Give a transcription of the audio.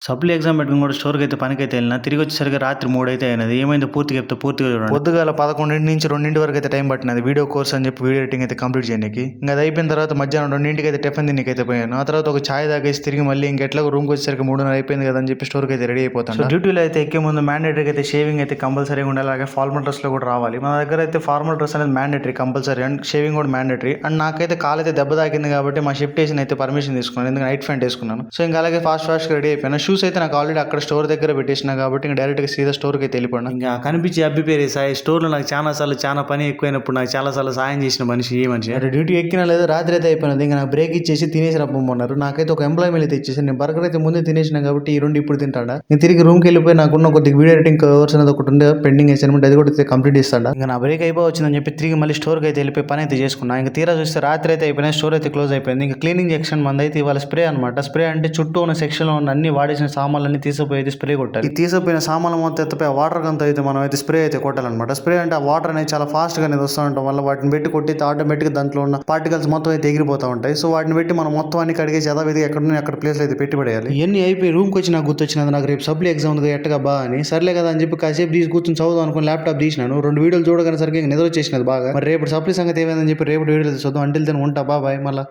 Supply exam పెట్టుకుని కూడా స్టోర్‌కి అయితే పనికైతే వెళ్ళినా తిరిగి వచ్చేసరికి రాత్రి 3 అయితే అయినది. ఏమైందో పూర్తిగా చెప్తే పూర్తిగా చూడండి. పొద్దుగాల 11 నుంచి 2 వరకు అయితే టైం పట్టినది వీడియో కోర్స్ అని చెప్పి వీడియో ఎడిటింగ్ అయితే కంప్లీట్ చేయడానికి. ఇంకా అది అయిపోయిన తర్వాత మధ్యాహ్నం 2కి అయితే టిఫిన్ తినకైతే పోయాను. ఆ తర్వాత ఒక ఛాయ్ తాగేసి తిరిగి మళ్ళీ ఇంకెట్లా రూమ్కి వచ్చేసరికి 3:30 అయిపోయింది కదా అని చెప్పి స్టోర్కి అయితే రెడీ అయిపోతాను. సో డ్యూటీలో అయితే ఎక్కే ముందు మ్యాండేటరీగా అయితే షేవింగ్ అయితే కంపల్సరీగా ఉండాలి. అలాగే ఫార్మల్ డ్రెస్లో కూడా రావాలి. మన దగ్గర అయితే ఫార్మల్ డ్రెస్ అనేది మ్యాండేటరీ కంపల్సరీ అండ్ షేవింగ్ కూడా మ్యాండేటరీ. అండ్ నాకైతే కాలు అయితే దెబ్బ తాకింది కాబట్టి మా షిఫ్ట్ వేసిన అయితే పర్మిషన్ తీసుకున్నాను. ఎందుకంటే నైట్ ప్యాంట్ వేసుకున్నాను. సో ఇంకా అలాగే ఫాస్ట్గా రెడీ అయిపోయాను. షూస్ అయితే నాకు ఆల్రెడీ అక్కడ స్టోర్ దగ్గర పెట్టేసిన కాబట్టి ఇంకా డైరెక్ట్గా సీదా స్టోర్కి అయితే వెళ్ళిపోయాను. ఇంకా కనిపించే అబ్బి పేరు సాయి స్టోర్లో నాకు చాలా పని ఎక్కువైనప్పుడు నాకు చాలాసార్లు సాయం చేసిన మనిషి ఏ మనిషి. అంటే డ్యూటీ ఎక్కినా లేదు రాత్రి అయితే అయిపోయినది. ఇంకా నాకు బ్రేక్ ఇచ్చేసి తినేసి రమ్మన్నారు. నాకైతే ఒక ఎంప్లాయీ అయితే ఇచ్చేసి నేను బర్గర్ అయితే ముందే తినేసిన కాబట్టి ఈ రెండు ఇప్పుడు తింటాడా. నేను తిరిగి రూమ్కి వెళ్ళిపోయి నాకున్న కొద్దిగా వీడియో ఎడిటింగ్ కోర్స్ అనేది ఒకటి ఉండే పెండింగ్ అసైన్మెంట్ అది కూడా కంప్లీట్ ఇస్తాడా. ఇంకా నా బ్రేక్ అయిపోవచ్చిందని చెప్పి తిరిగి మళ్ళీ స్టోర్కి అయితే వెళ్ళిపోయి పని అయితే చేసుకున్నా. ఇంకా తీరా చూస్తే రాత్రి అయితే అయిపోయినా స్టోర్ అయితే క్లోజ్ అయిపోయింది. ఇంకా క్లీనింగ్ సెక్షన్ మంది అయితే ఇవాళ స్ప్రే అనమాట. స్ప్రే అంటే చుట్టూ ఉన్న సెక్షన్లో ఉన్న అన్ని వాడేసిన సామాన్లన్నీ తీసుకుపోయి స్ప్రే కొట్టాలి. ఈ తీసుకుపోయిన సామాన్లు మొత్తం ఎత్తిపోయి వాటర్ గంత అయితే మనం అయితే స్ప్రే అయితే కొట్టాలన్నమాట. స్ప్రే అంటే ఆ వాటర్ అనేది చాలా ఫాస్ట్గా అనేది వస్తూ ఉండటం వల్ల వాటిని పెట్టి కొట్టితే ఆటోమేటిక్గా దాంట్లో ఉన్న పార్టికల్స్ మొత్తం అయితే ఎగిరిపోతూ ఉంటాయి. సో వాటిని పెట్టి మనం మొత్తం అన్ని కడిగేసి యథావిధిగా ఎక్కడ ప్లేస్లో అయితే పెట్టి పడేయాలి. ఇవన్నీ అయిపోయి రూమ్కి వచ్చి నాకు గుర్తొచ్చినది నాకు రేపు సప్లీ ఎగ్జామ్ ఉంది ఎట్టగా బా అని. సర్లే కదా అని చెప్పి కాసేపు తీసి కూర్చొని చదువు అనుకుని ల్యాప్టాప్ తీసినాను. 2 వీడియోలు చూడగానే సరికి నిద్ర వచ్చేసినది బాగా. మరి రేపు సప్లీ సంగతి ఏమైందని చెప్పి రేపు వీడియోలు చూద్దాం. అంటిల్ దెన్ ఉంటా బాయ్ మళ్ళీ.